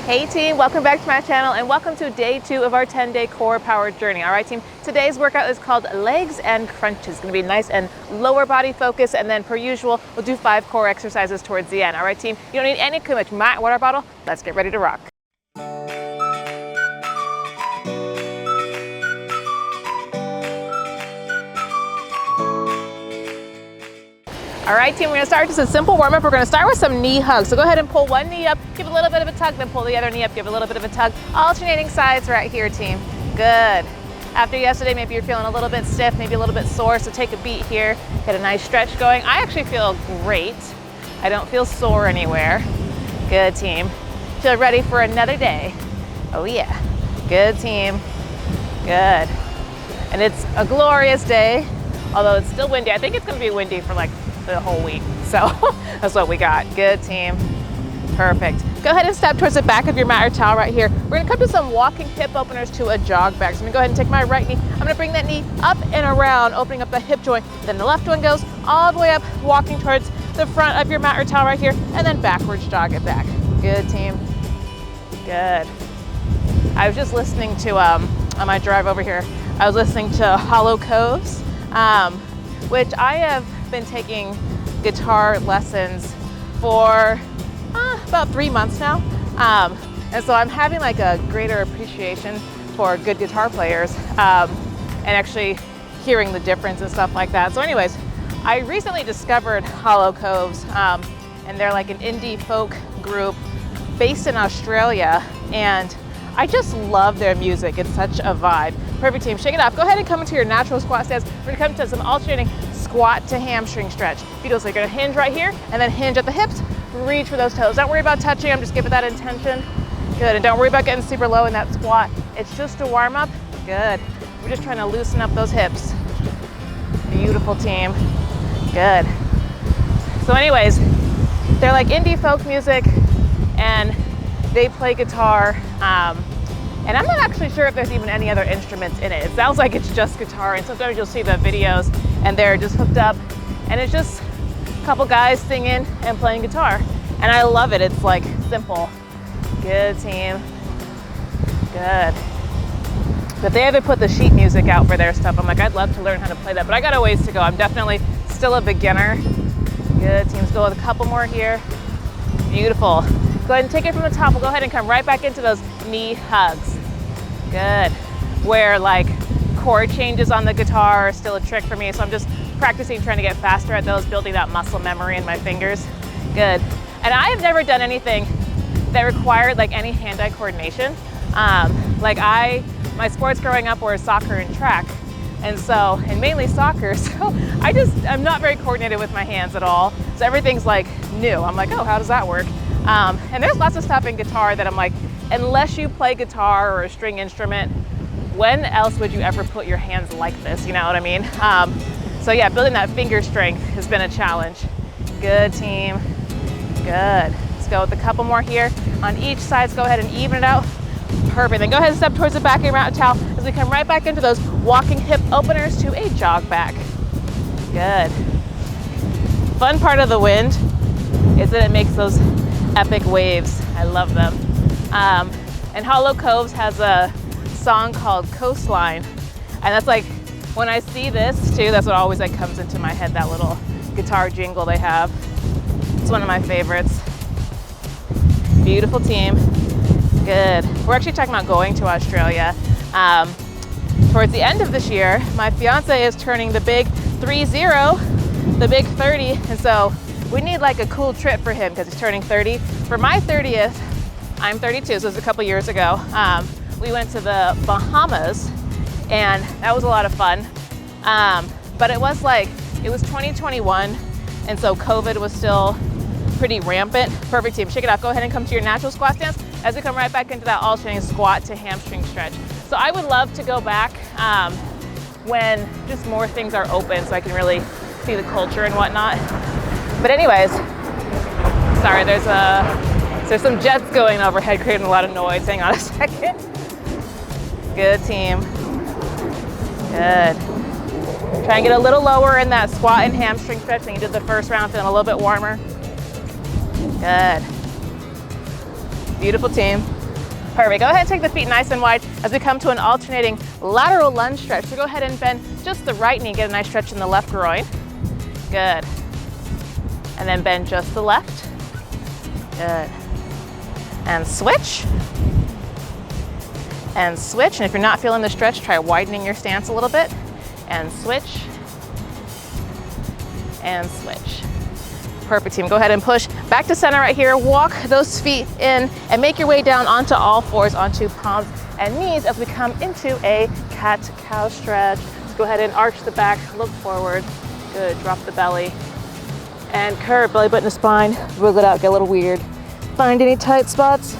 Hey team, welcome back to my channel and welcome to day 2 of our 10-day core power journey. All right team, today's workout is called legs and crunches. It's gonna be nice and lower body focus, and then per usual, we'll do 5 core exercises towards the end. All right team, you don't need any too much water bottle. Let's get ready to rock. All right, team, we're gonna start just a simple warm-up. We're gonna start with some knee hugs. So go ahead and pull one knee up, give a little bit of a tug, then pull the other knee up, give a little bit of a tug. Alternating sides right here, team. Good. After yesterday, maybe you're feeling a little bit stiff, maybe a little bit sore, so take a beat here. Get a nice stretch going. I actually feel great. I don't feel sore anywhere. Good, team. Feel ready for another day. Oh yeah. Good, team. Good. And it's a glorious day, although it's still windy. I think it's gonna be windy for like the whole week. So that's what we got. Good, team. Perfect. Go ahead and step towards the back of your mat or towel right here. We're gonna come to some walking hip openers to a jog back. So I'm gonna go ahead and take my right knee. I'm gonna bring that knee up and around, opening up the hip joint. Then the left one goes all the way up, walking towards the front of your mat or towel right here, and then backwards jog it back. Good, team. Good. I was just listening to, on my drive over here, I was listening to Hollow Coves, which I have been taking guitar lessons for about 3 months now, and so I'm having like a greater appreciation for good guitar players, and actually hearing the difference and stuff like that. So anyways, I recently discovered Hollow Coves, and they're like an indie folk group based in Australia, and I just love their music. It's such a vibe. Perfect, team. Shake it off. Go ahead and come into your natural squat stance. We're gonna come to some alternating squat to hamstring stretch. Beautiful. So you're gonna hinge right here and then hinge at the hips. Reach for those toes. Don't worry about touching. I'm just giving that intention. Good. And don't worry about getting super low in that squat. It's just a warm up. Good. We're just trying to loosen up those hips. Beautiful, team. Good. So anyways, they're like indie folk music and they play guitar. And I'm not actually sure if there's even any other instruments in it. It sounds like it's just guitar, and sometimes you'll see the videos and they're just hooked up and it's just a couple guys singing and playing guitar. And I love it. It's like simple. Good, team. Good. But they haven't put the sheet music out for their stuff. I'm like, I'd love to learn how to play that, but I got a ways to go. I'm definitely still a beginner. Good, team. Let's go with a couple more here. Beautiful. Go ahead and take it from the top. We'll go ahead and come right back into those knee hugs. Good. Where like chord changes on the guitar are still a trick for me, so I'm just practicing trying to get faster at those, building that muscle memory in my fingers. Good. And I have never done anything that required like any hand-eye coordination. My sports growing up were soccer and track, and mainly soccer, so I'm not very coordinated with my hands at all. So everything's like new. I'm like, oh, how does that work? And there's lots of stuff in guitar that I'm like, unless you play guitar or a string instrument, when else would you ever put your hands like this? You know what I mean? So yeah, building that finger strength has been a challenge. Good, team. Good. Let's go with a couple more here on each side. Let's go ahead and even it out. Perfect. Then go ahead and step towards the back of your mat towel as we come right back into those walking hip openers to a jog back. Good. Fun part of the wind is that it makes those epic waves. I love them. And Hollow Coves has a song called Coastline, and that's like, when I see this too, that's what always like comes into my head, that little guitar jingle they have. It's one of my favorites. Beautiful, team. Good. We're actually talking about going to Australia. Towards the end of this year, my fiance is turning the big 30, the big 30, and so we need like a cool trip for him because he's turning 30. For my 30th, I'm 32, so it was a couple years ago. We went to the Bahamas, and that was a lot of fun. But it was 2021, and so COVID was still pretty rampant. Perfect, team. Shake it off. Go ahead and come to your natural squat stance as we come right back into that alternating squat to hamstring stretch. So I would love to go back when just more things are open so I can really see the culture and whatnot. But anyways, sorry, there's some jets going overhead creating a lot of noise. Hang on a second. Good, team. Good. Try and get a little lower in that squat and hamstring stretch than you did the first round, feeling a little bit warmer. Good. Beautiful, team. Perfect. Go ahead and take the feet nice and wide as we come to an alternating lateral lunge stretch. So go ahead and bend just the right knee, get a nice stretch in the left groin. Good. And then bend just the left. Good. And switch. And switch. And if you're not feeling the stretch, try widening your stance a little bit. And switch. And switch. Perfect, team. Go ahead and push back to center right here. Walk those feet in and make your way down onto all fours, onto palms and knees as we come into a cat-cow stretch. So go ahead and arch the back, look forward. Good, drop the belly. And curve, belly button to spine. Wiggle it out, get a little weird. Find any tight spots.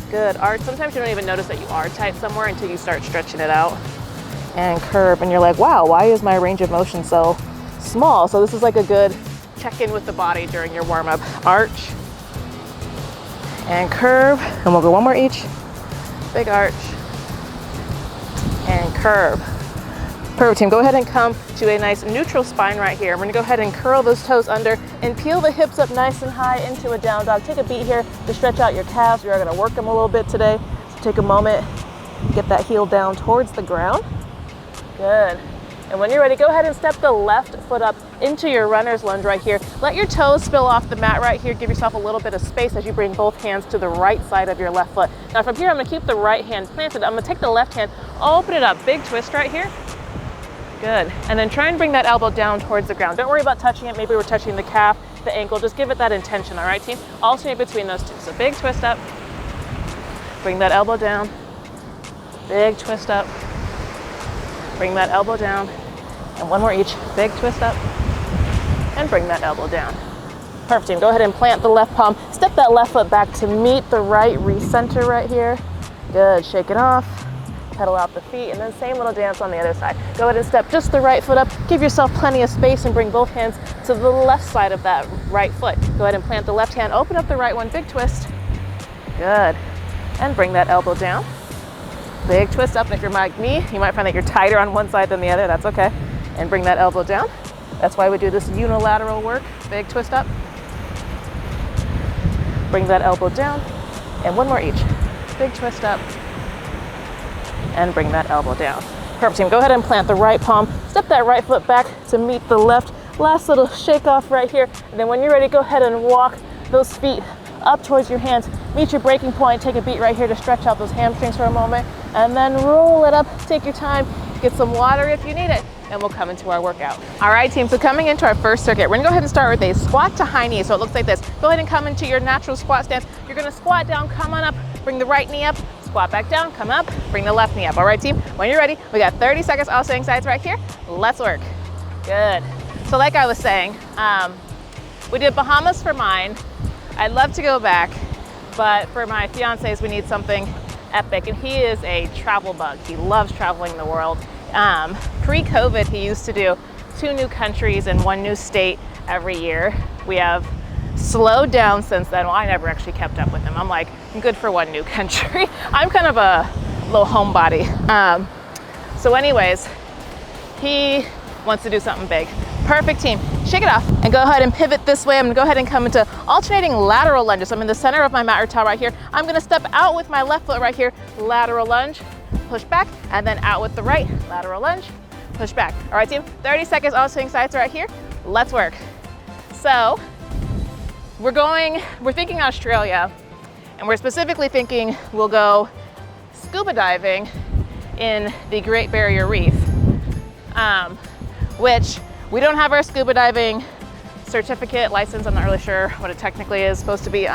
Good, arch. Sometimes you don't even notice that you are tight somewhere until you start stretching it out. And curve, and you're like, wow, why is my range of motion so small? So this is like a good check in with the body during your warm-up. Arch and curve, and we'll go one more each. Big arch and curve. Perfect, team. Go ahead and come to a nice neutral spine right here. We're gonna go ahead and curl those toes under and peel the hips up nice and high into a down dog. Take a beat here to stretch out your calves. We are gonna work them a little bit today. So take a moment, get that heel down towards the ground. Good. And when you're ready, go ahead and step the left foot up into your runner's lunge right here. Let your toes spill off the mat right here. Give yourself a little bit of space as you bring both hands to the right side of your left foot. Now from here, I'm gonna keep the right hand planted. I'm gonna take the left hand, open it up, big twist right here. Good. And then try and bring that elbow down towards the ground. Don't worry about touching it. Maybe we're touching the calf, the ankle. Just give it that intention, all right, team? Alternate between those two. So big twist up, bring that elbow down, big twist up, bring that elbow down, and one more each. Big twist up, and bring that elbow down. Perfect, team. Go ahead and plant the left palm. Step that left foot back to meet the right, recenter right here. Good, shake it off, pedal out the feet, and then same little dance on the other side. Go ahead and step just the right foot up, give yourself plenty of space, and bring both hands to the left side of that right foot. Go ahead and plant the left hand, open up the right one, big twist. Good, and bring that elbow down. Big twist up, and if you're like me, you might find that you're tighter on one side than the other, that's okay. And bring that elbow down. That's why we do this unilateral work. Big twist up. Bring that elbow down. And one more each. Big twist up. And bring that elbow down. Perfect, team. Go ahead and plant the right palm. Step that right foot back to meet the left. Last little shake off right here. And then when you're ready, go ahead and walk those feet up towards your hands. Meet your breaking point. Take a beat right here to stretch out those hamstrings for a moment. And then roll it up. Take your time. Get some water if you need it. And we'll come into our workout. All right, team, so coming into our first circuit, we're gonna go ahead and start with a squat to high knee. So it looks like this. Go ahead and come into your natural squat stance. You're gonna squat down, come on up, bring the right knee up, squat back down, come up, bring the left knee up. All right, team, when you're ready, we got 30 seconds alternating sides right here. Let's work. Good. So like I was saying, we did Bahamas for mine. I'd love to go back, but for my fiance's, we need something epic, and he is a travel bug. He loves traveling the world. Pre-COVID, he used to do 2 new countries and 1 new state every year. We have slowed down since then. Well, I never actually kept up with him. I'm like, I'm good for 1 new country. I'm kind of a little homebody. So anyways, he wants to do something big. Perfect, team. Shake it off and go ahead and pivot this way. I'm gonna go ahead and come into alternating lateral lunges. I'm in the center of my mat or towel right here. I'm gonna step out with my left foot right here, lateral lunge, push back, and then out with the right, lateral lunge, push back. All right, team, 30 seconds alternating sides right here. Let's work. So we're thinking Australia, and we're specifically thinking we'll go scuba diving in the Great Barrier Reef, which we don't have our scuba diving certificate, license. I'm not really sure what it technically is supposed to be,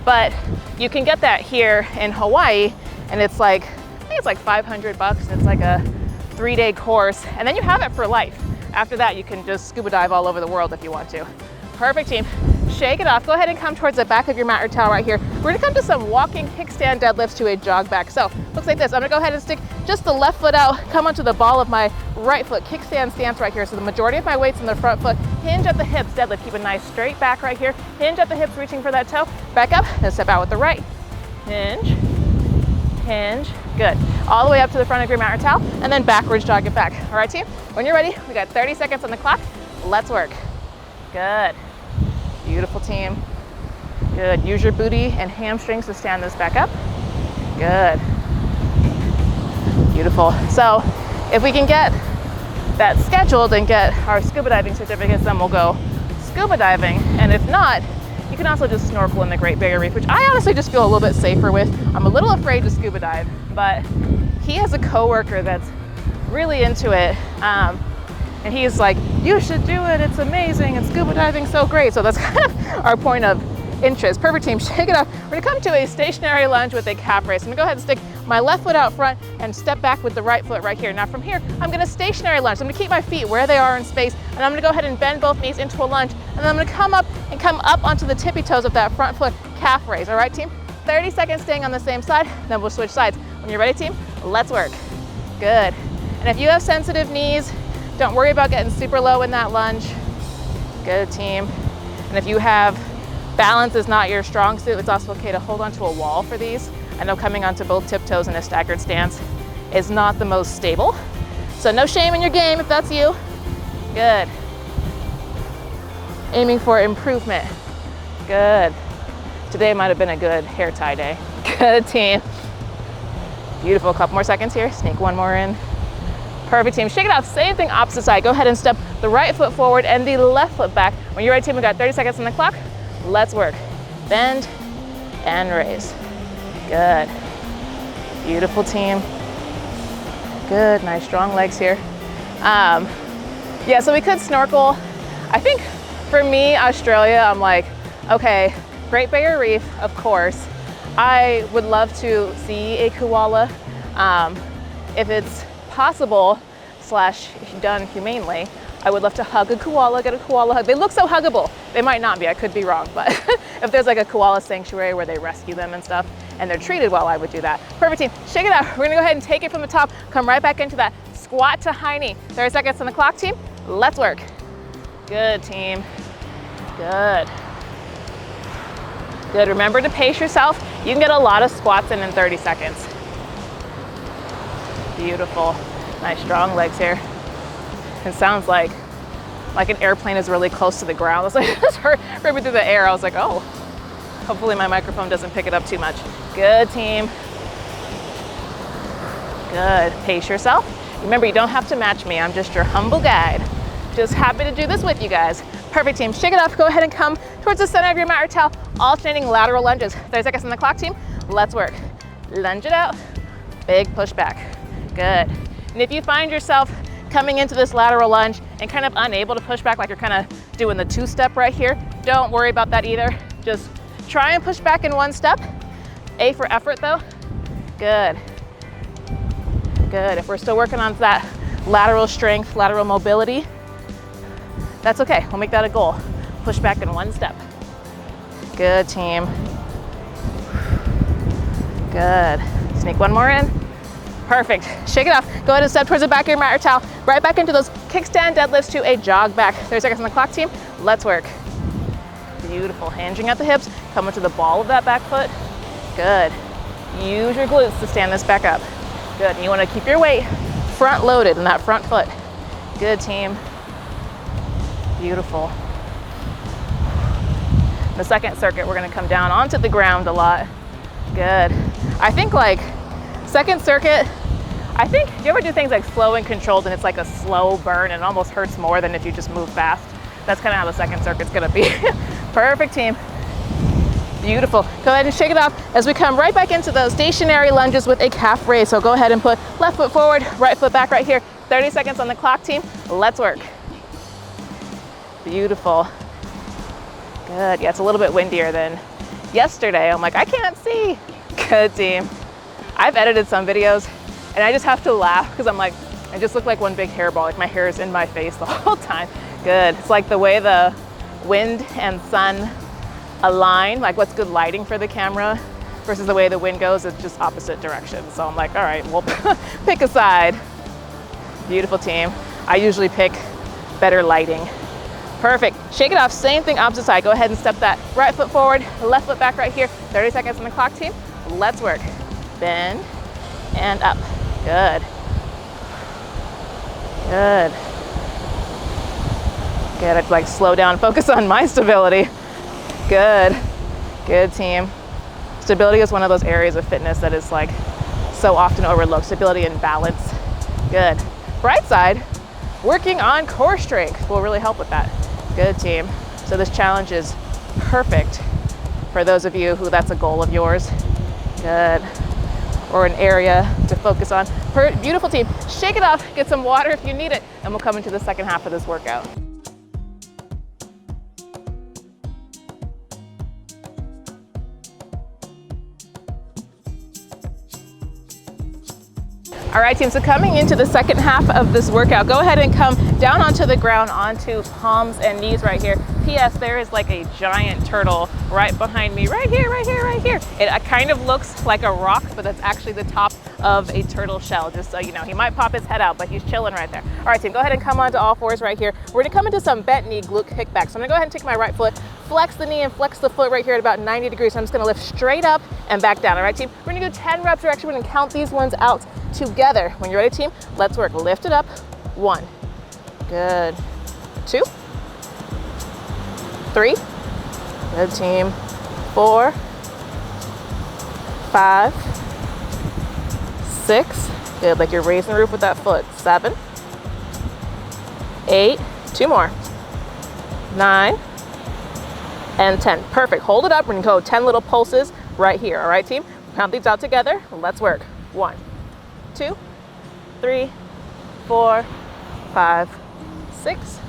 but you can get that here in Hawaii, and it's like, I think it's like $500. It's like a 3-day course, and then you have it for life. After that, you can just scuba dive all over the world if you want to. Perfect, team. Shake it off. Go ahead and come towards the back of your mat or towel right here. We're gonna come to some walking kickstand deadlifts to a jog back. So looks like this. I'm gonna go ahead and stick just the left foot out, come onto the ball of my right foot, kickstand stance right here. So the majority of my weight's in the front foot. Hinge at the hips, deadlift. Keep a nice straight back right here. Hinge at the hips, reaching for that toe. Back up and step out with the right. Hinge, hinge, good. All the way up to the front of your mat or towel, and then backwards jog it back. All right, team? When you're ready, we got 30 seconds on the clock. Let's work. Good. Beautiful, team. Good. Use your booty and hamstrings to stand this back up. Good. Beautiful. So if we can get that scheduled and get our scuba diving certificates, then we'll go scuba diving. And if not, you can also just snorkel in the Great Barrier Reef, which I honestly just feel a little bit safer with. I'm a little afraid to scuba dive, but he has a coworker that's really into it. And he's like, you should do it, it's amazing, and scuba diving's so great. So that's kind of our point of interest. Perfect team, shake it up. We're gonna come to a stationary lunge with a calf raise. I'm gonna go ahead and stick my left foot out front and step back with the right foot right here. Now from here, I'm gonna stationary lunge. I'm gonna keep my feet where they are in space, and I'm gonna go ahead and bend both knees into a lunge, and then I'm gonna come up onto the tippy toes of that front foot calf raise. All right, team? 30 seconds staying on the same side, then we'll switch sides. When you're ready, team, let's work. Good. And if you have sensitive knees, don't worry about getting super low in that lunge. Good, team. And if you have balance is not your strong suit, it's also okay to hold onto a wall for these. I know coming onto both tiptoes in a staggered stance is not the most stable. So no shame in your game if that's you. Good. Aiming for improvement. Good. Today might have been a good hair tie day. Good, team. Beautiful, couple more seconds here. Sneak one more in. Perfect, team. Shake it off. Same thing, opposite side. Go ahead and step the right foot forward and the left foot back. When you're ready, team, we got 30 seconds on the clock. Let's work. Bend and raise. Good. Beautiful, team. Good, nice strong legs here. Yeah, so we could snorkel. I think for me, Australia, I'm like, okay, Great Barrier Reef, of course. I would love to see a koala. If it's possible / done humanely, I would love to hug a koala, get a koala hug. They look so huggable. They might not be, I could be wrong, but if there's like a koala sanctuary where they rescue them and stuff and they're treated well, I would do that. Perfect, team. Shake it out. We're gonna go ahead and take it from the top, come right back into that squat to high knee. 30 seconds on the clock, team. Let's work. Good, team. Good. Good, remember to pace yourself. You can get a lot of squats in 30 seconds. Beautiful. Nice strong legs here. It sounds like an airplane is really close to the ground. It's like just heard me through the air. I was like, oh, hopefully my microphone doesn't pick it up too much. Good, team. Good. Pace yourself. Remember, you don't have to match me. I'm just your humble guide. Just happy to do this with you guys. Perfect, team. Shake it off. Go ahead and come towards the center of your mat or towel. Alternating lateral lunges. 30 seconds on the clock, team. Let's work. Lunge it out. Big push back. Good. And if you find yourself coming into this lateral lunge and kind of unable to push back, like you're kind of doing the two-step right here, don't worry about that either. Just try and push back in one step. A for effort though. Good. Good. If we're still working on that lateral strength, lateral mobility, that's okay. We'll make that a goal. Push back in one step. Good, team. Good. Sneak one more in. Perfect. Shake it off. Go ahead and step towards the back of your mat or towel. Right back into those kickstand deadlifts to a jog back. 30 seconds on the clock, team. Let's work. Beautiful. Hinging at the hips. Come into the ball of that back foot. Good. Use your glutes to stand this back up. Good. And you want to keep your weight front loaded in that front foot. Good, team. Beautiful. The second circuit, we're going to come down onto the ground a lot. Good. I think like second circuit, I think, do you ever do things like slow and controlled and it's like a slow burn and it almost hurts more than if you just move fast? That's kind of how the second circuit's gonna be. Perfect, team. Beautiful. Go ahead and shake it off as we come right back into those stationary lunges with a calf raise. So go ahead and put left foot forward, right foot back right here. 30 seconds on the clock, team. Let's work. Beautiful. Good. Yeah, it's a little bit windier than yesterday. I'm like, I can't see. Good, team. I've edited some videos and I just have to laugh because I'm like, I just look like one big hairball, like my hair is in my face the whole time. Good. It's like the way the wind and sun align, like what's good lighting for the camera versus the way the wind goes, it's just opposite direction. So I'm like, all right, we'll pick a side. Beautiful, team. I usually pick better lighting. Perfect. Shake it off. Same thing, opposite side. Go ahead and step that right foot forward, left foot back right here. 30 seconds on the clock, team. Let's work. Bend and up. Good. Good. Good. I'd like slow down, focus on my stability. Good. Good, team. Stability is one of those areas of fitness that is like so often overlooked. Stability and balance. Good. Right side, working on core strength will really help with that. Good, team. So this challenge is perfect for those of you who that's a goal of yours. Good. Or an area to focus on. Beautiful, team. Shake it off, get some water if you need it, and we'll come into the second half of this workout. All right, team, so coming into the second half of this workout, go ahead and come down onto the ground, onto palms and knees right here. P.S. There is like a giant turtle right behind me, right here, right here, right here. It kind of looks like a rock, but that's actually the top of a turtle shell, just so you know. He might pop his head out, but he's chilling right there. All right, team, go ahead and come onto all fours right here. We're gonna come into some bent knee glute kickback. So I'm gonna go ahead and take my right foot, flex the knee and flex the foot right here at about 90 degrees. So I'm just gonna lift straight up and back down. All right, team, we're gonna do 10 reps. We're actually gonna count these ones out together. When you're ready, team, let's work. Lift it up. 1. Good. 2. 3. Good, team. 4. 5. 6. Good, like you're raising the roof with that foot. 7. 8. 2 more. 9. And 10. Perfect. Hold it up. We're gonna go 10 little pulses right here. All right, team? Count these out together. Let's work. 1, 2, 3, 4, 5, 6,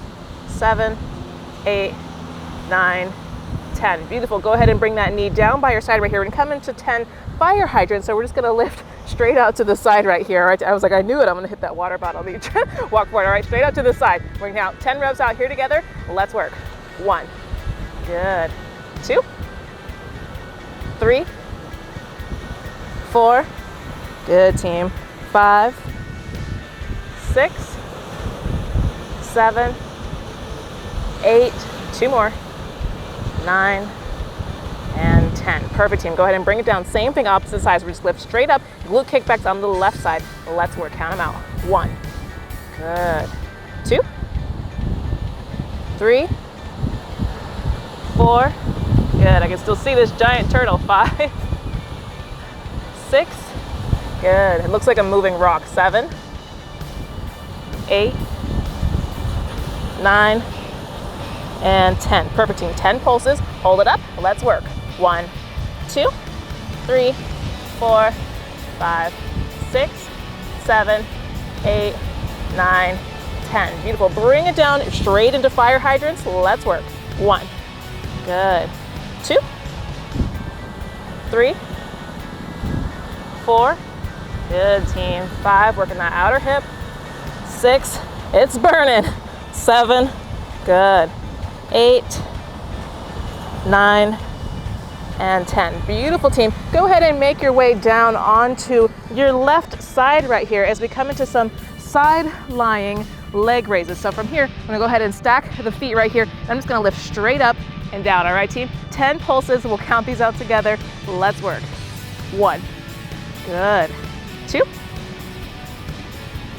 7, 8, 9, 10. Beautiful. Go ahead and bring that knee down by your side right here and come into 10 fire hydrant. So we're just gonna lift straight out to the side right here. All right, I was like, I knew it. I'm gonna hit that water bottle. Walk forward. All right, straight out to the side. We're gonna count 10 reps out here together. Let's work. 1. Good. 2, 3, 4. Good, team. 5, 6, 7, 8. 2 more. 9 and 10. Perfect, team. Go ahead and bring it down. Same thing, opposite sides. We just lift straight up. Glute kickbacks on the left side. Let's work. Count them out. 1. Good. 2, 3, 4. Good. I can still see this giant turtle. 5, 6. Good. It looks like a moving rock. 7, 8, 9, and 10. Perfect, team. 10 pulses. Hold it up. Let's work. 1, 2, 3, 4, 5, 6, 7, 8, 9, 10. Beautiful. Bring it down straight into fire hydrants. Let's work. 1. Good. 2, 3, 4. Good, team. 5. Working that outer hip. 6. It's burning. 7. Good. 8, 9, and 10. Beautiful, team. Go ahead and make your way down onto your left side right here as we come into some side lying leg raises. So from here, I'm gonna go ahead and stack the feet right here. I'm just gonna lift straight up and down. All right, team? 10 pulses. We'll count these out together. Let's work. 1. Good. 2,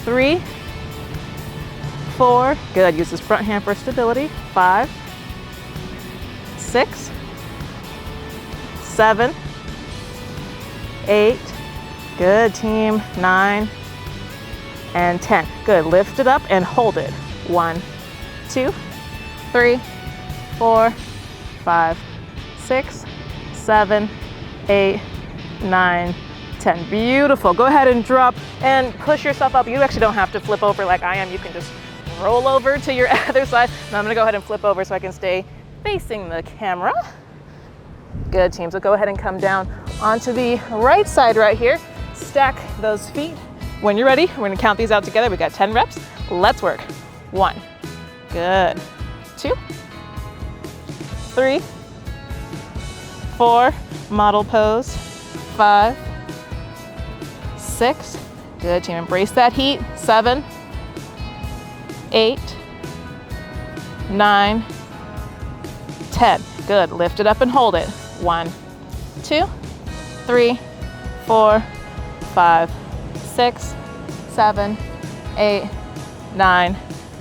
3, 4. Good. Use this front hand for stability. 5, 6, 7, 8. Good, team. 9 and 10. Good. Lift it up and hold it. 1, 2, 3, 4, 5, 6, 7, 8, 9, 10. Beautiful. Go ahead and drop and push yourself up. You actually don't have to flip over like I am. You can just roll over to your other side. Now I'm gonna go ahead and flip over so I can stay facing the camera. Good, team. So go ahead and come down onto the right side right here. Stack those feet. When you're ready, we're gonna count these out together. We got 10 reps. Let's work. 1. Good. 2, 3, 4. Model pose. 5, 6. Good, team. Embrace that heat. 7, 8, 9, 10. Good. Lift it up and hold it. 1, 2, 3, 4, 5, 6, 7, 8, 9,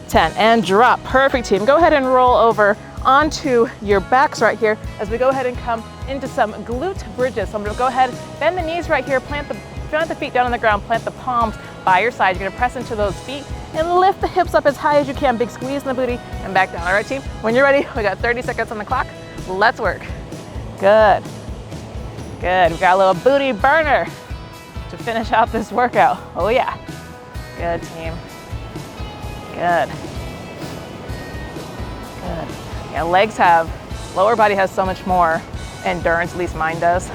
10. And drop. Perfect, team. Go ahead and roll over onto your backs right here as we go ahead and come into some glute bridges. So I'm gonna go ahead, bend the knees right here, plant the feet down on the ground, plant the palms by your side. You're gonna press into those feet and lift the hips up as high as you can. Big squeeze in the booty and back down. All right, team, when you're ready, we got 30 seconds on the clock. Let's work. Good. Good, we got a little booty burner to finish out this workout. Oh yeah. Good, team. Good. Good. Yeah, lower body has so much more endurance, at least mine does,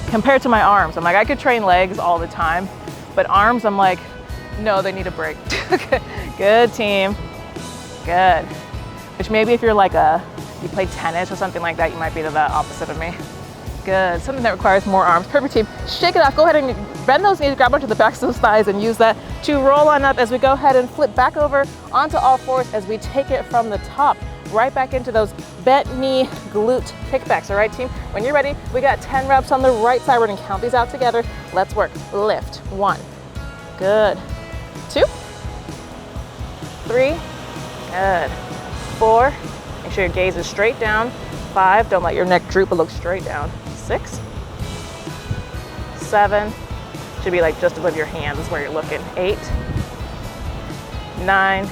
compared to my arms. I'm like, I could train legs all the time, but arms, I'm like, no, they need a break. Good, team. Good. Which maybe if you're like you play tennis or something like that, you might be the opposite of me. Good, something that requires more arms. Perfect, team. Shake it off, go ahead and bend those knees, grab onto the backs of those thighs and use that to roll on up as we go ahead and flip back over onto all fours as we take it from the top, right back into those bent knee glute kickbacks. All right, team, when you're ready, we got 10 reps on the right side. We're gonna count these out together. Let's work. Lift, 1, good, 2, 3, good, 4, make sure your gaze is straight down, 5, don't let your neck droop, but look straight down, 6, 7, should be like just above your hands is where you're looking, 8, 9,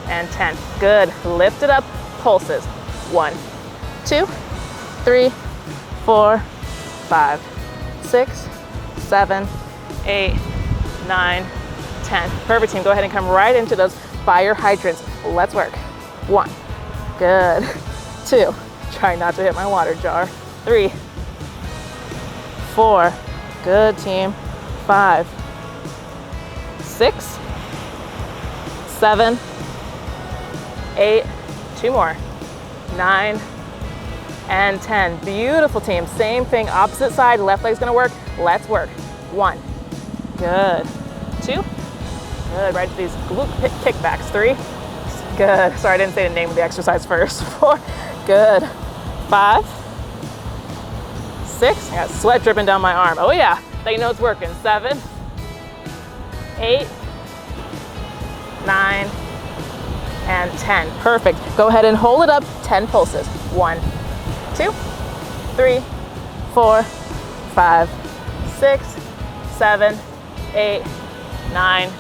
and 10. Good, lift it up, pulses, 1, 2, 3, 4, 5, 6, 7, 8, 9, 10. Perfect, team, go ahead and come right into those fire hydrants. Let's work. 1, good, 2, try not to hit my water jar, 3, 4, good, team, 5, 6, 7, 8, 2 more, 9, and 10. Beautiful, team. Same thing, opposite side, left leg's gonna work. Let's work. 1, good, 2, good, right to these glute kickbacks, 3, good. Sorry, I didn't say the name of the exercise first. 4, good, 5, 6, I got sweat dripping down my arm. Oh yeah, that you know it's working. 7, 8, 9, and 10. Perfect. Go ahead and hold it up, 10 pulses. 1, 2, 3, 4, 5, 6, 7, 8, 9,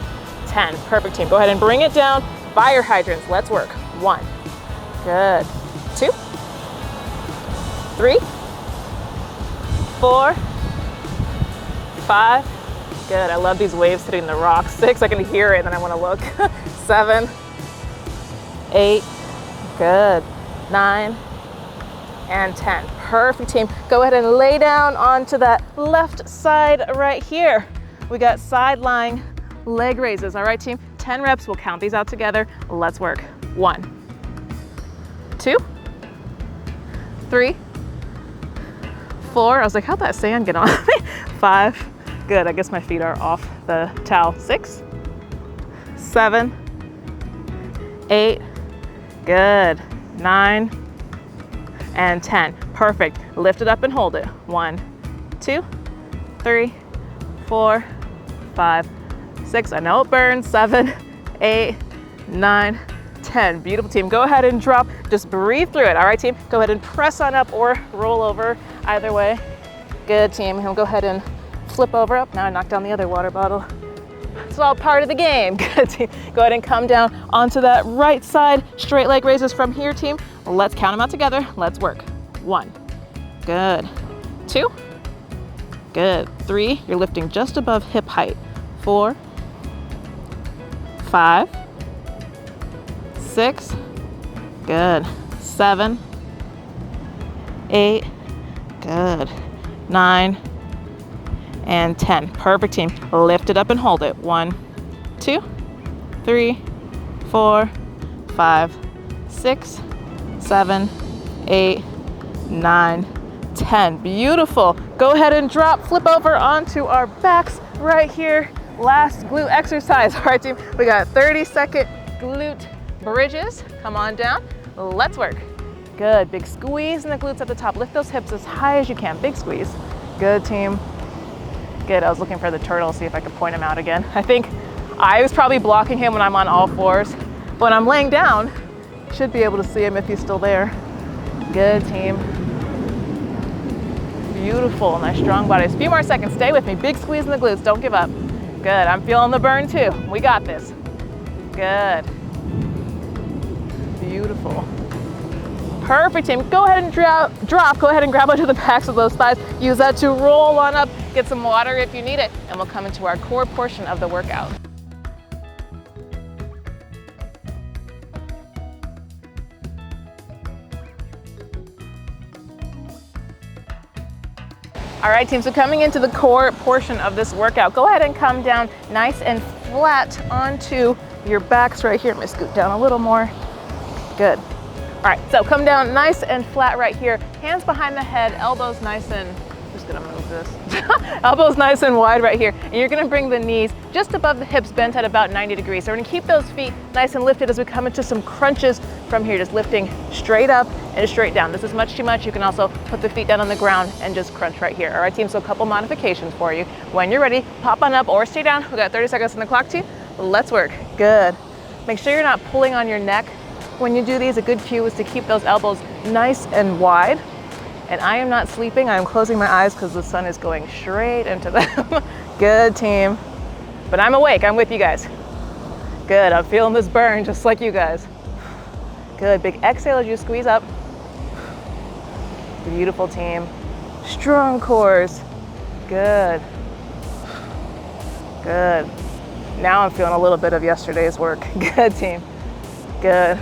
10. Perfect, team. Go ahead and bring it down. Fire hydrants. Let's work. 1, good, 2, 3, 4, 5, good. I love these waves hitting the rocks. 6, I can hear it and then I want to look. 7, 8, good, 9, and 10. Perfect, team. Go ahead and lay down onto that left side right here. We got side lying leg raises. All right, team, 10 reps. We'll count these out together. Let's work. 1, 2, 3, 4. I was like, how'd that sand get on me? 5, good. I guess my feet are off the towel. 6, 7, 8, good, 9, and 10. Perfect. Lift it up and hold it. 1, 2, 3, 4, 5, 6. I know it burns. 7, 8, 9, 10. Beautiful, team. Go ahead and drop. Just breathe through it. All right, team. Go ahead and press on up or roll over. Either way. Good, team. And we'll go ahead and flip over up. Now I knocked down the other water bottle. It's all part of the game. Good, team. Go ahead and come down onto that right side. Straight leg raises from here, team. Let's count them out together. Let's work. 1, good, 2, good, 3, you're lifting just above hip height. 4, 5, 6, good, 7, 8, good, 9, and 10. Perfect, team. Lift it up and hold it. 1, 2, 3, 4, 5, 6, 7, 8, 9, 10. Beautiful. Go ahead and drop, flip over onto our backs right here. Last glute exercise. All right, team, we got 30-second glute bridges. Come on down. Let's work. Good. Big squeeze in the glutes at the top. Lift those hips as high as you can. Big squeeze. Good, team. Good. I was looking for the turtle, see if I could point him out again. I think I was probably blocking him when I'm on all fours. But when I'm laying down, Should be able to see him if he's still there. Good, team. Beautiful, nice strong bodies. A few more seconds, stay with me. Big squeeze in the glutes, don't give up. Good, I'm feeling the burn too. We got this. Good. Beautiful. Perfect, team. Go ahead and drop. Go ahead and grab onto the backs of those thighs. Use that to roll on up. Get some water if you need it. And we'll come into our core portion of the workout. All right, team, so coming into the core portion of this workout, go ahead and come down nice and flat onto your backs right here. Let me scoot down a little more. Good. All right, so come down nice and flat right here. Hands behind the head, elbows nice and, I'm just gonna move this. Elbows nice and wide right here. And you're gonna bring the knees just above the hips, bent at about 90 degrees. So we're gonna keep those feet nice and lifted as we come into some crunches from here, just lifting straight up and straight down. This is much too much. You can also put the feet down on the ground and just crunch right here. All right, team, so a couple modifications for you. When you're ready, pop on up or stay down. We got 30 seconds on the clock, team. Let's work. Good. Make sure you're not pulling on your neck. When you do these, a good cue is to keep those elbows nice and wide. And I am not sleeping. I am closing my eyes because the sun is going straight into them. Good, team. But I'm awake. I'm with you guys. Good. I'm feeling this burn just like you guys. Good. Big exhale as you squeeze up. Beautiful, team. Strong cores. Good. Good. Now I'm feeling a little bit of yesterday's work. Good, team. Good.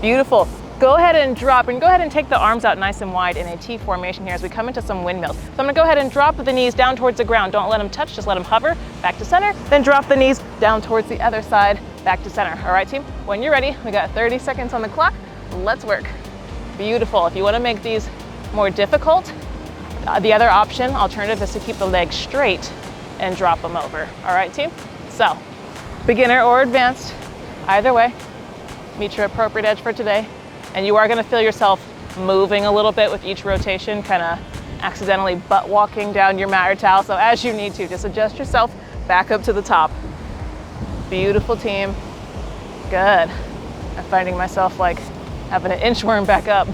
Beautiful. Go ahead and drop, and go ahead and take the arms out nice and wide in a T formation here as we come into some windmills. So I'm gonna go ahead and drop the knees down towards the ground. Don't let them touch, just let them hover. Back to center, then drop the knees down towards the other side, back to center. All right, team, when you're ready, we got 30 seconds on the clock. Let's work. Beautiful. If you wanna make these more difficult, the other option, alternative, is to keep the legs straight and drop them over. All right, team? So, beginner or advanced, either way, meet your appropriate edge for today. And you are gonna feel yourself moving a little bit with each rotation, kind of accidentally butt walking down your mat or towel. So as you need to, just adjust yourself back up to the top. Beautiful, team. Good. I'm finding myself like having an inchworm back up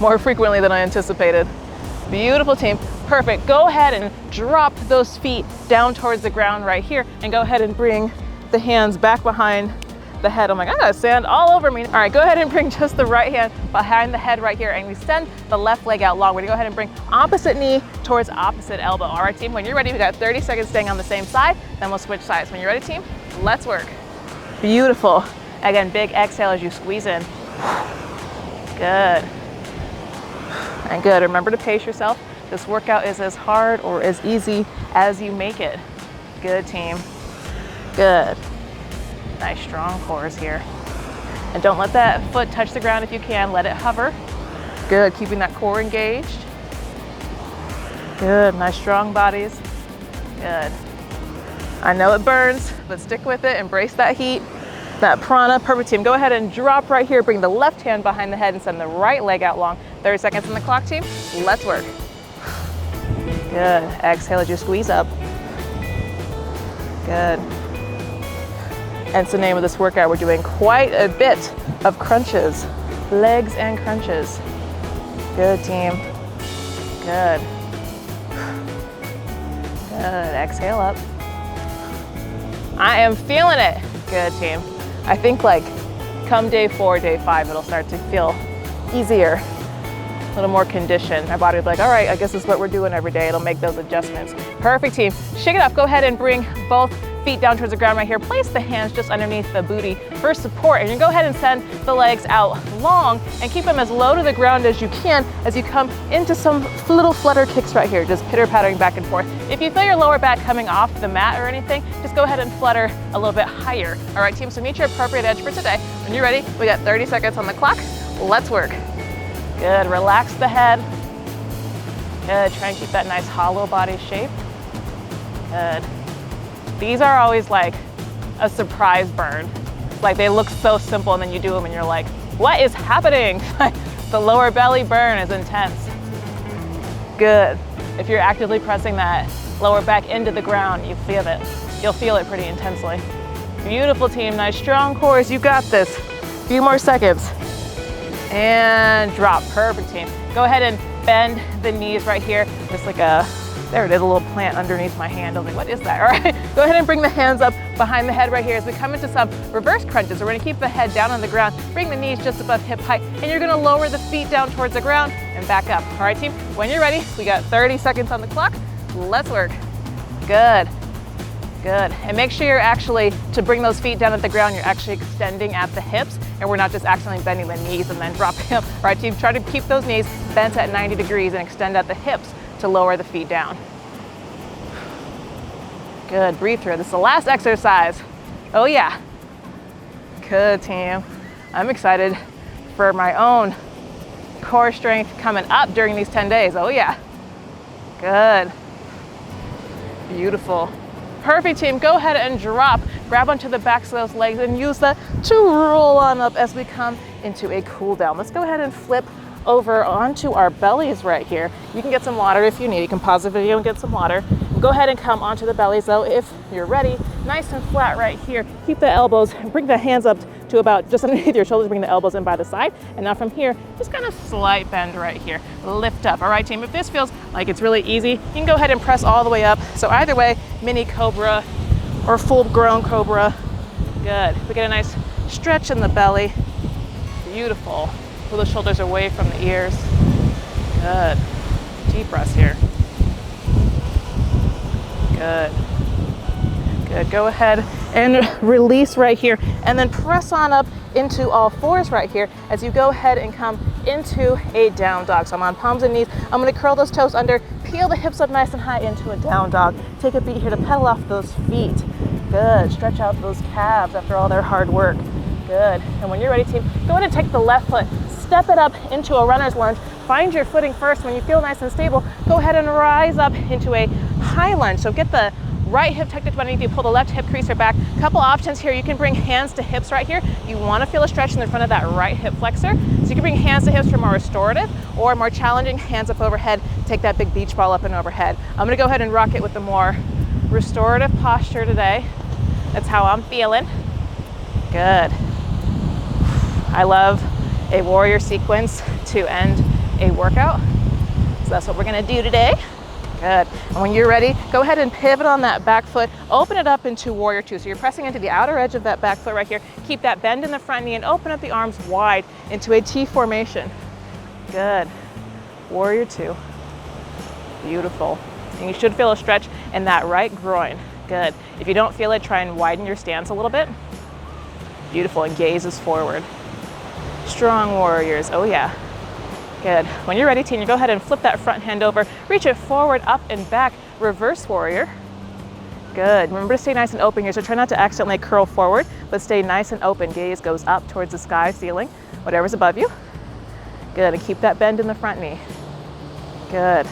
more frequently than I anticipated. Beautiful, team. Perfect. Go ahead and drop those feet down towards the ground right here, and go ahead and bring the hands back behind the head. I'm like, I got sand all over me. All right, go ahead and bring just the right hand behind the head right here, and we send the left leg out long. We're gonna go ahead and bring opposite knee towards opposite elbow. All right, team, when you're ready, we got 30 seconds staying on the same side, then we'll switch sides. When you're ready, team, let's work. Beautiful. Again, big exhale as you squeeze in. Good. And good, remember to pace yourself. This workout is as hard or as easy as you make it. Good, team. Good. Nice strong cores here. And don't let that foot touch the ground if you can. Let it hover. Good, keeping that core engaged. Good, nice strong bodies. Good. I know it burns, but stick with it. Embrace that heat, that prana. Perfect, team. Go ahead and drop right here. Bring the left hand behind the head and send the right leg out long. 30 seconds on the clock, team. Let's work. Good. Exhale as you squeeze up. Good. Hence the name of this workout. We're doing quite a bit of crunches, legs and crunches. Good, team. Good. Good. Exhale up. I am feeling it. Good, team. I think like come day 4, day 5, it'll start to feel easier, a little more conditioned. My body will be like, all right, I guess this is what we're doing every day. It'll make those adjustments. Perfect, team. Shake it off. Go ahead and bring both feet down towards the ground right here. Place the hands just underneath the booty for support, and you go ahead and send the legs out long and keep them as low to the ground as you can as you come into some little flutter kicks right here, just pitter-pattering back and forth. If you feel your lower back coming off the mat or anything, just go ahead and flutter a little bit higher. All right, team, so meet your appropriate edge for today. When you're ready, we got 30 seconds on the clock. Let's work. Good, relax the head. Good, try and keep that nice hollow body shape. Good. These are always like a surprise burn. Like they look so simple and then you do them and you're like, what is happening? The lower belly burn is intense. Good. If you're actively pressing that lower back into the ground, you feel it. You'll feel it pretty intensely. Beautiful, team. Nice strong cores. You got this. Few more seconds. And drop. Perfect, team. Go ahead and bend the knees right here. Just like there it is, a little plant underneath my hand. I was like, what is that? All right, go ahead and bring the hands up behind the head right here as we come into some reverse crunches. We're gonna keep the head down on the ground, bring the knees just above hip height, and you're gonna lower the feet down towards the ground and back up. All right, team, when you're ready, we got 30 seconds on the clock. Let's work. Good. Good, and make sure you're actually, to bring those feet down at the ground, you're actually extending at the hips, and we're not just accidentally bending the knees and then dropping them. All right, team, try to keep those knees bent at 90 degrees and extend at the hips to lower the feet down. Good, breathe through. This is the last exercise. Oh yeah. Good, team. I'm excited for my own core strength coming up during these 10 days. Oh yeah. Good. Beautiful. Perfect, team. Go ahead and drop. Grab onto the backs of those legs and use that to roll on up as we come into a cool down. Let's go ahead and flip over onto our bellies right here. You can get some water if you need. You can pause the video and get some water. Go ahead and come onto the bellies though if you're ready. Nice and flat right here. Keep the elbows, bring the hands up to about just underneath your shoulders, bring the elbows in by the side. And now from here, just kind of slight bend right here. Lift up. All right, team, if this feels like it's really easy, you can go ahead and press all the way up. So either way, mini cobra or full grown cobra. Good. We get a nice stretch in the belly. Beautiful. Pull the shoulders away from the ears. Good. Deep breaths here. Good. Good. Go ahead and release right here, and then press on up into all fours right here as you go ahead and come into a down dog. So I'm on palms and knees. I'm going to curl those toes under, peel the hips up nice and high into a down dog. Take a beat here to pedal off those feet. Good. Stretch out those calves after all their hard work. Good. And when you're ready, team, go ahead and take the left foot, step it up into a runner's lunge. Find your footing first. When you feel nice and stable, go ahead and rise up into a high lunge. So get the right hip tucked underneath you, pull the left hip creaser back. Couple options here. You can bring hands to hips right here. You want to feel a stretch in the front of that right hip flexor. So you can bring hands to hips for more restorative or more challenging, hands up overhead. Take that big beach ball up and overhead. I'm going to go ahead and rock it with the more restorative posture today. That's how I'm feeling. Good. I love a warrior sequence to end a workout. So that's what we're going to do today. Good. And when you're ready, go ahead and pivot on that back foot. Open it up into warrior two. So you're pressing into the outer edge of that back foot right here. Keep that bend in the front knee and open up the arms wide into a T formation. Good. Warrior two. Beautiful. And you should feel a stretch in that right groin. Good. If you don't feel it, try and widen your stance a little bit. Beautiful. And gaze is forward. Strong warriors. Oh yeah. Good. When you're ready, team, you go ahead and flip that front hand over, reach it forward, up and back, reverse warrior. Good. Remember to stay nice and open here, so try not to accidentally curl forward, but stay nice and open. Gaze goes up towards the sky, ceiling, whatever's above you. Good. And keep that bend in the front knee. Good.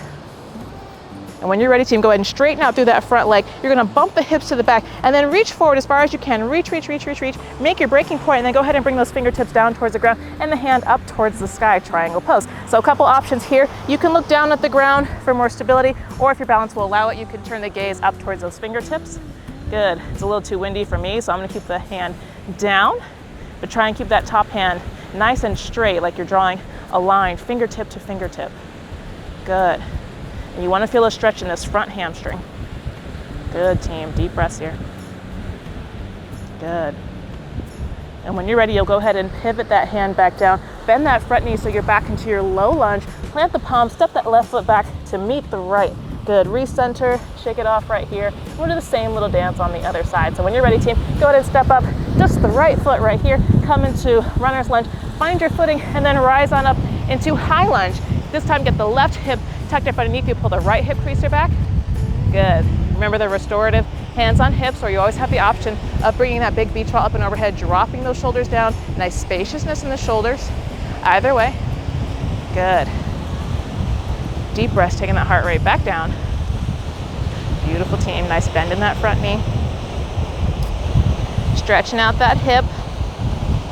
And when you're ready, team, go ahead and straighten out through that front leg. You're going to bump the hips to the back and then reach forward as far as you can. Reach, reach, reach, reach, reach. Make your breaking point and then go ahead and bring those fingertips down towards the ground and the hand up towards the sky, triangle pose. So a couple options here. You can look down at the ground for more stability, or if your balance will allow it, you can turn the gaze up towards those fingertips. Good. It's a little too windy for me, so I'm going to keep the hand down, but try and keep that top hand nice and straight, like you're drawing a line, fingertip to fingertip. Good. And you want to feel a stretch in this front hamstring. Good, team. Deep breaths here. Good. And when you're ready, you'll go ahead and pivot that hand back down. Bend that front knee so you're back into your low lunge. Plant the palm, step that left foot back to meet the right. Good. Recenter, shake it off right here. We'll do the same little dance on the other side. So when you're ready, team, go ahead and step up just the right foot right here. Come into runner's lunge. Find your footing and then rise on up into high lunge. This time, get the left hip tucked up underneath you. Pull the right hip creaser back. Good. Remember the restorative hands on hips, or you always have the option of bringing that big beach ball up and overhead, dropping those shoulders down. Nice spaciousness in the shoulders. Either way. Good. Deep breaths, taking that heart rate back down. Beautiful, team. Nice bend in that front knee. Stretching out that hip.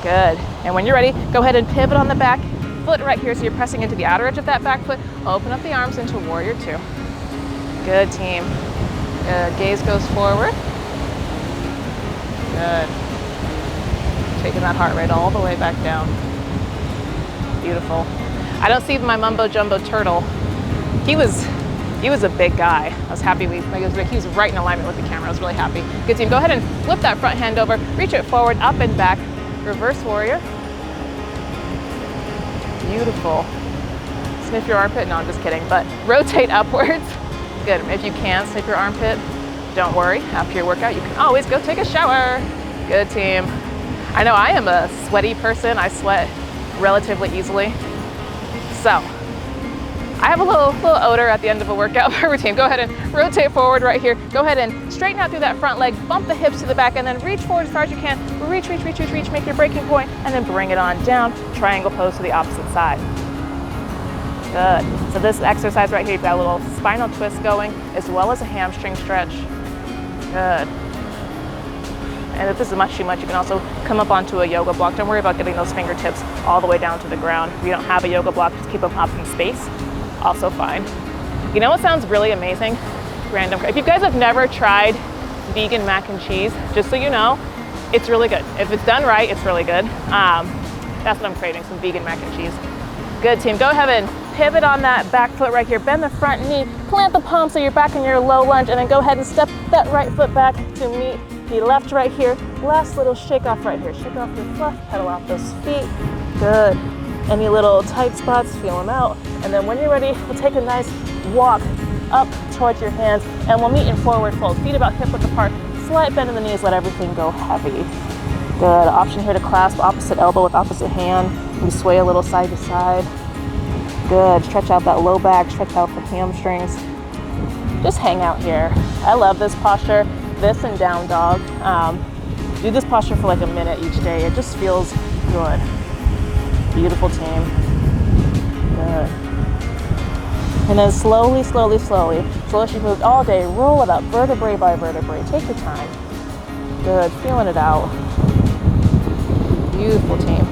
Good. And when you're ready, go ahead and pivot on the back foot right here, so you're pressing into the outer edge of that back foot. Open up the arms into warrior two. Good, team. Good. Gaze goes forward. Good. taking that heart rate all the way back down. Beautiful. I don't see my mumbo jumbo turtle. He was a big guy. I was happy he was right in alignment with the camera. I was really happy. Good team. Go ahead and flip that front hand over, reach it forward, up and back, reverse warrior. Beautiful. Sniff your armpit. No, I'm just kidding. But rotate upwards. Good. If you can't sniff your armpit, don't worry. After your workout, you can always go take a shower. Good team. I know I am a sweaty person. I sweat relatively easily. So I have a little odor at the end of a workout routine. Go ahead and rotate forward right here. Go ahead and straighten out through that front leg, bump the hips to the back, and then reach forward as far as you can. Reach, make your breaking point, and then bring it on down. Triangle pose to the opposite side. Good. So this exercise right here, you've got a little spinal twist going, as well as a hamstring stretch. Good. And if this is much too much, you can also come up onto a yoga block. Don't worry about getting those fingertips all the way down to the ground. If you don't have a yoga block, just keep them up in space. Also fine. You know what sounds really amazing? Random. If you guys have never tried vegan mac and cheese, just so you know, it's really good. If it's done right, it's really good. That's what I'm craving, some vegan mac and cheese. Good team. Go ahead and pivot on that back foot right here. Bend the front knee, plant the palm so you're back in your low lunge, and then go ahead and step that right foot back to meet the left right here. Last little shake off right here. Shake off your fluff, pedal off those feet. Good. Any little tight spots, feel them out. And then when you're ready, we'll take a nice walk up towards your hands, and we'll meet in forward fold. Feet about hip width apart, slight bend in the knees, let everything go heavy. Good. Option here to clasp opposite elbow with opposite hand. You sway a little side to side. Good. Stretch out that low back, stretch out the hamstrings. Just hang out here. I love this posture, this and down dog. Do this posture for like a minute each day. It just feels good. Beautiful team. Good. And then slowly, as you move all day, roll it up, vertebrae by vertebrae. Take your time. Good. Feeling it out. Beautiful team.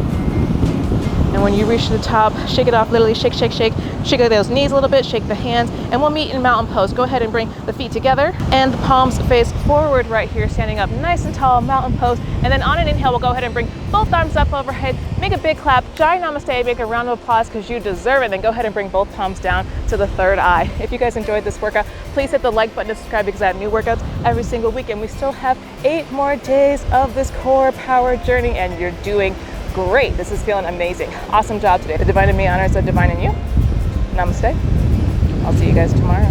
And when you reach the top, shake it off, literally shake. Shake those knees a little bit, shake the hands, and we'll meet in mountain pose. Go ahead and bring the feet together and the palms face forward right here, standing up nice and tall, mountain pose. And then on an inhale, we'll go ahead and bring both arms up overhead, make a big clap, giant namaste, make a round of applause because you deserve it. Then go ahead and bring both palms down to the third eye. If you guys enjoyed this workout, please hit the like button to subscribe because I have new workouts every single week, and we still have 8 more days of this core power journey, and you're doing great. This is feeling amazing. Awesome job today. The divine in me honors the divine in you. Namaste. I'll see you guys tomorrow.